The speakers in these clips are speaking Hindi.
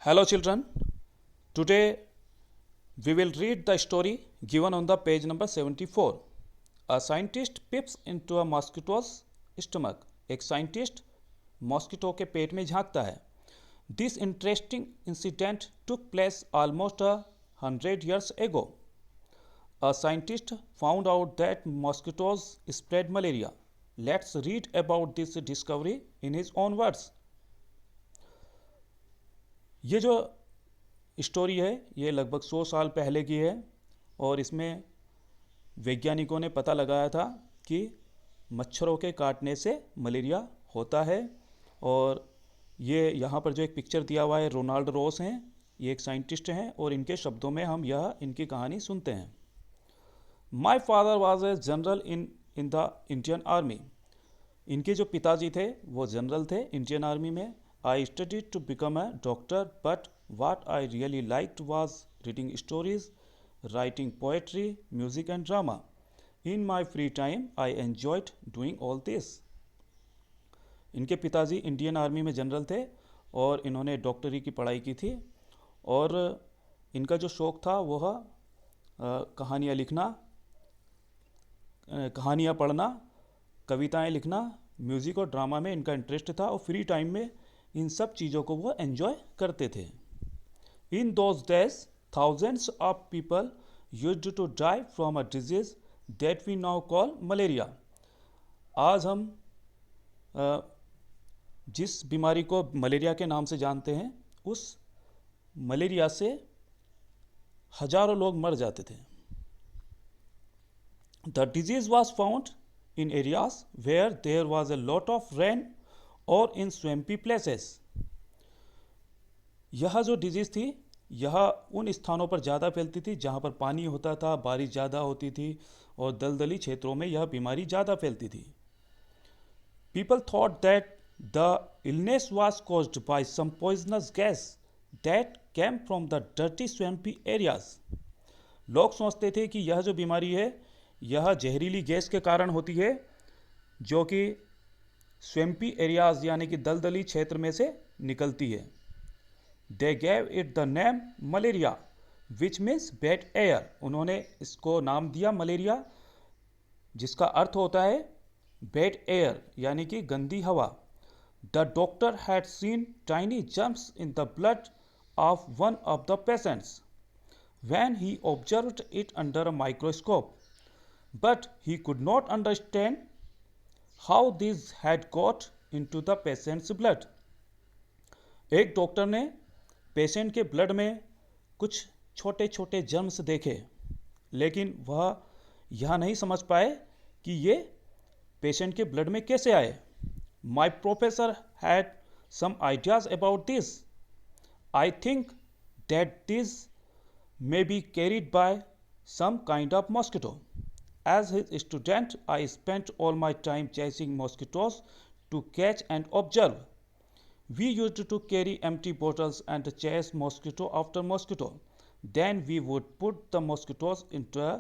Hello, children. Today we will read the story given on the page number 74. A scientist peeps into a mosquito's stomach. एक साइंटिस्ट मॉस्किटो के पेट में झांकता है. This interesting incident took place almost 100 years ago. A scientist found out that mosquitoes spread malaria. Let's read about this discovery in his own words. ये जो स्टोरी है ये लगभग 100 साल पहले की है और इसमें वैज्ञानिकों ने पता लगाया था कि मच्छरों के काटने से मलेरिया होता है. और ये यहाँ पर जो एक पिक्चर दिया हुआ है रोनाल्ड रोस हैं, ये एक साइंटिस्ट हैं और इनके शब्दों में हम इनकी कहानी सुनते हैं. My father was a general in the Indian army. इनके जो पिताजी थे वो जनरल थे इंडियन आर्मी में. I studied to become a doctor, but what I really liked was reading stories, writing poetry, music and drama. In my free time, I enjoyed doing all this. इनके पिताजी इंडियन आर्मी में जनरल थे और इन्होंने डॉक्टरी की पढ़ाई की थी और इनका जो शौक़ था वह कहानियाँ लिखना, कहानियाँ पढ़ना, कविताएं लिखना, म्यूज़िक और ड्रामा में इनका इंटरेस्ट था और फ्री टाइम में इन सब चीज़ों को वो एंजॉय करते थे. In those days thousands of people used to die from a disease that we now call malaria. आज हम जिस बीमारी को मलेरिया के नाम से जानते हैं उस मलेरिया से हजारों लोग मर जाते थे. The disease was found in areas where there was a lot of rain और इन स्वैम्पी प्लेसेस. यह जो डिजीज़ थी यह उन स्थानों पर ज़्यादा फैलती थी जहाँ पर पानी होता था, बारिश ज़्यादा होती थी और दलदली क्षेत्रों में यह बीमारी ज़्यादा फैलती थी. People thought that the illness was caused by some poisonous gas that came from the dirty swampy areas. लोग सोचते थे कि यह जो बीमारी है यह जहरीली गैस के कारण होती है जो कि स्वैम्पी एरियाज यानी कि दलदली क्षेत्र में से निकलती है. They gave it the name malaria which means bad air. उन्होंने इसको नाम दिया मलेरिया जिसका अर्थ होता है बैड एयर यानी कि गंदी हवा. The doctor had seen tiny jumps in the blood of one of the patients when he observed it under a microscope but he could not understand how these had got into the patient's blood. एक डॉक्टर ने पेशेंट के ब्लड में कुछ छोटे छोटे जर्म्स देखे लेकिन वह यह नहीं समझ पाए कि ये पेशेंट के ब्लड में कैसे आए. My professor had some ideas about this. I think that this may be carried by some kind of mosquito. As his student, I spent all my time chasing mosquitoes to catch and observe. We used to carry empty bottles and chase mosquito after mosquito. Then we would put the mosquitoes into a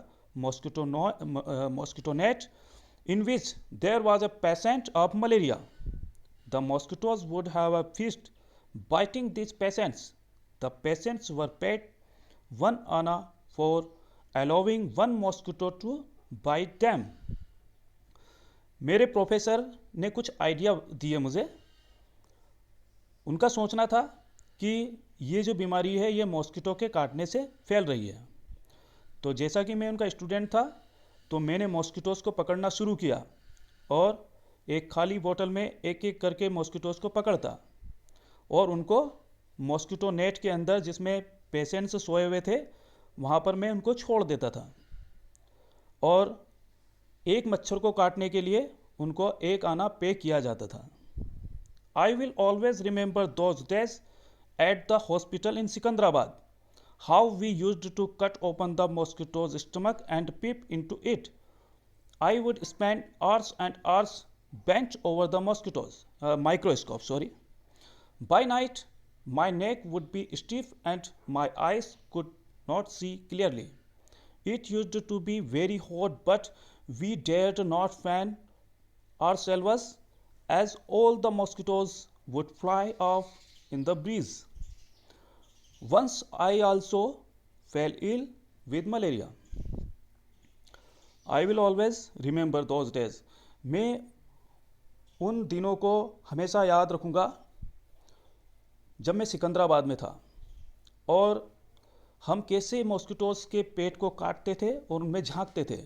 mosquito net in which there was a patient of malaria. The mosquitoes would have a feast biting these patients. The patients were paid 1 anna for allowing one mosquito to bite them. मेरे प्रोफेसर ने कुछ आइडिया दिए मुझे. उनका सोचना था कि ये जो बीमारी है ये मॉस्किटो के काटने से फैल रही है. तो जैसा कि मैं उनका स्टूडेंट था तो मैंने मॉस्किटोज़ को पकड़ना शुरू किया और एक खाली बोतल में एक एक करके मॉस्किटोज़ को पकड़ता और उनको मॉस्किटो नेट के अंदर जिसमें पेशेंट्स सोए हुए थे वहाँ पर मैं उनको छोड़ देता था और एक मच्छर को काटने के लिए उनको एक आना पे किया जाता था. I will always remember those days at the hospital in Secunderabad. How we used to cut open the mosquito's stomach and peep into it. I would spend hours and hours bent over the microscope. By night my neck would be stiff and my eyes could not see clearly. It used to be very hot, but we dared not fan ourselves as all the mosquitoes would fly off in the breeze. Once I also fell ill with malaria. I will always remember those days. मैं उन दिनों को हमेशा याद रखूँगा जब मैं सिकंदराबाद में था और हम कैसे मॉस्किटोज़ के पेट को काटते थे और उनमें झांकते थे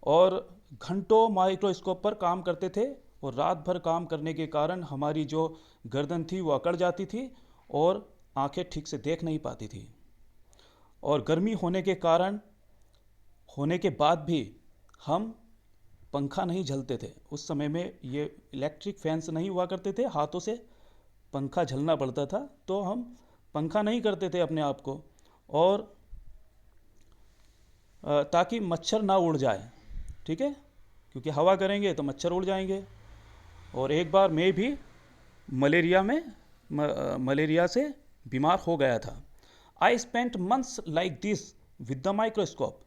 और घंटों माइक्रोस्कोप पर काम करते थे और रात भर काम करने के कारण हमारी जो गर्दन थी वो अकड़ जाती थी और आंखें ठीक से देख नहीं पाती थी और गर्मी होने के बाद भी हम पंखा नहीं झलते थे। उस समय में ये इलेक्ट्रिक फैंस नहीं हुआ करते थे, हाथों से पंखा झलना पड़ता था, तो हम पंखा नहीं करते थे अपने आप को और ताकि मच्छर ना उड़ जाए, ठीक है, क्योंकि हवा करेंगे तो मच्छर उड़ जाएंगे। और एक बार मैं भी मलेरिया से बीमार हो गया था। I spent months like this with the microscope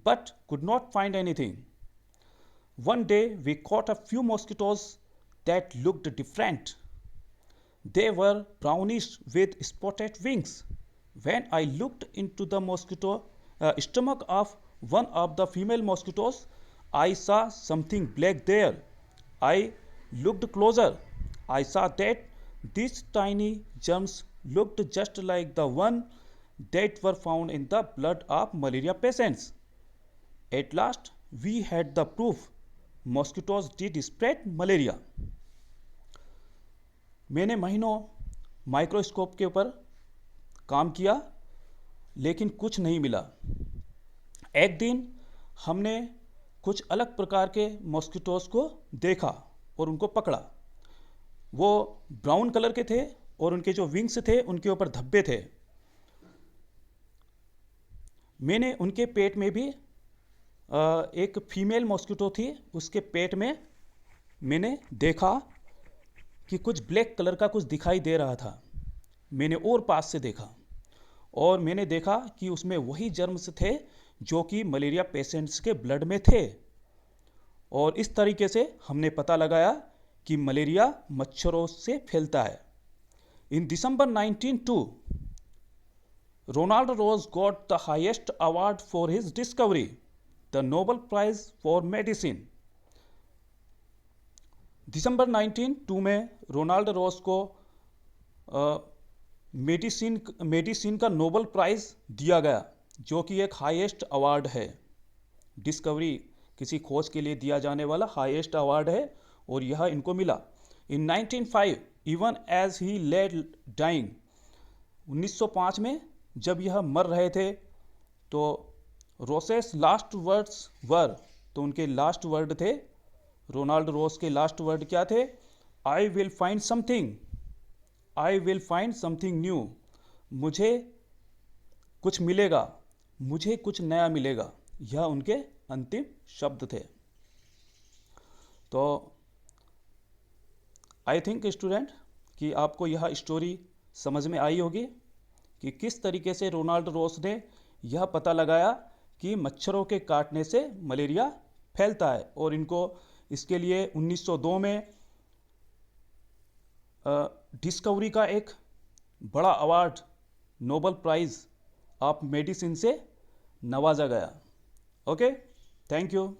but could not find anything. One day we caught a few mosquitoes that looked different. They were brownish with spotted wings. When I looked into the stomach of one of the female mosquitoes, I saw something black there. I looked closer. I saw that these tiny germs looked just like the one that were found in the blood of malaria patients. At last, we had the proof. Mosquitoes did spread malaria. मैंने महीनों माइक्रोस्कोप के ऊपर काम किया लेकिन कुछ नहीं मिला। एक दिन हमने कुछ अलग प्रकार के मॉस्किटोज को देखा और उनको पकड़ा। वो ब्राउन कलर के थे और उनके जो विंग्स थे उनके ऊपर धब्बे थे। मैंने उनके पेट में भी एक फीमेल मॉस्किटो थी, उसके पेट में मैंने देखा कि कुछ ब्लैक कलर का कुछ दिखाई दे रहा था। मैंने और पास से देखा और मैंने देखा कि उसमें वही जर्म्स थे जो कि मलेरिया पेशेंट्स के ब्लड में थे और इस तरीके से हमने पता लगाया कि मलेरिया मच्छरों से फैलता है। In December 1902 Ronald Ross got the highest award for his discovery, the Nobel prize for medicine. दिसंबर 1902 में रोनाल्ड रोज को मेडिसिन का नोबेल प्राइज दिया गया जो कि एक हाईएस्ट अवार्ड है। डिस्कवरी किसी खोज के लिए दिया जाने वाला हाईएस्ट अवार्ड है और यह इनको मिला। In 1905 even as he laid dying, 1905 में जब यह मर रहे थे तो रोसेस लास्ट वर्ड्स वर, तो उनके लास्ट वर्ड थे, रोनाल्ड रोस के लास्ट वर्ड क्या थे? I will find something, I will find something new, मुझे कुछ मिलेगा, मुझे कुछ नया मिलेगा, यह उनके अंतिम शब्द थे। तो आई थिंक स्टूडेंट कि आपको यह स्टोरी समझ में आई होगी कि किस तरीके से रोनाल्ड रोस ने यह पता लगाया कि मच्छरों के काटने से मलेरिया फैलता है और इनको इसके लिए 1902 में डिस्कवरी का एक बड़ा award, Nobel prize of medicine से नवाजा गया। Okay, thank you.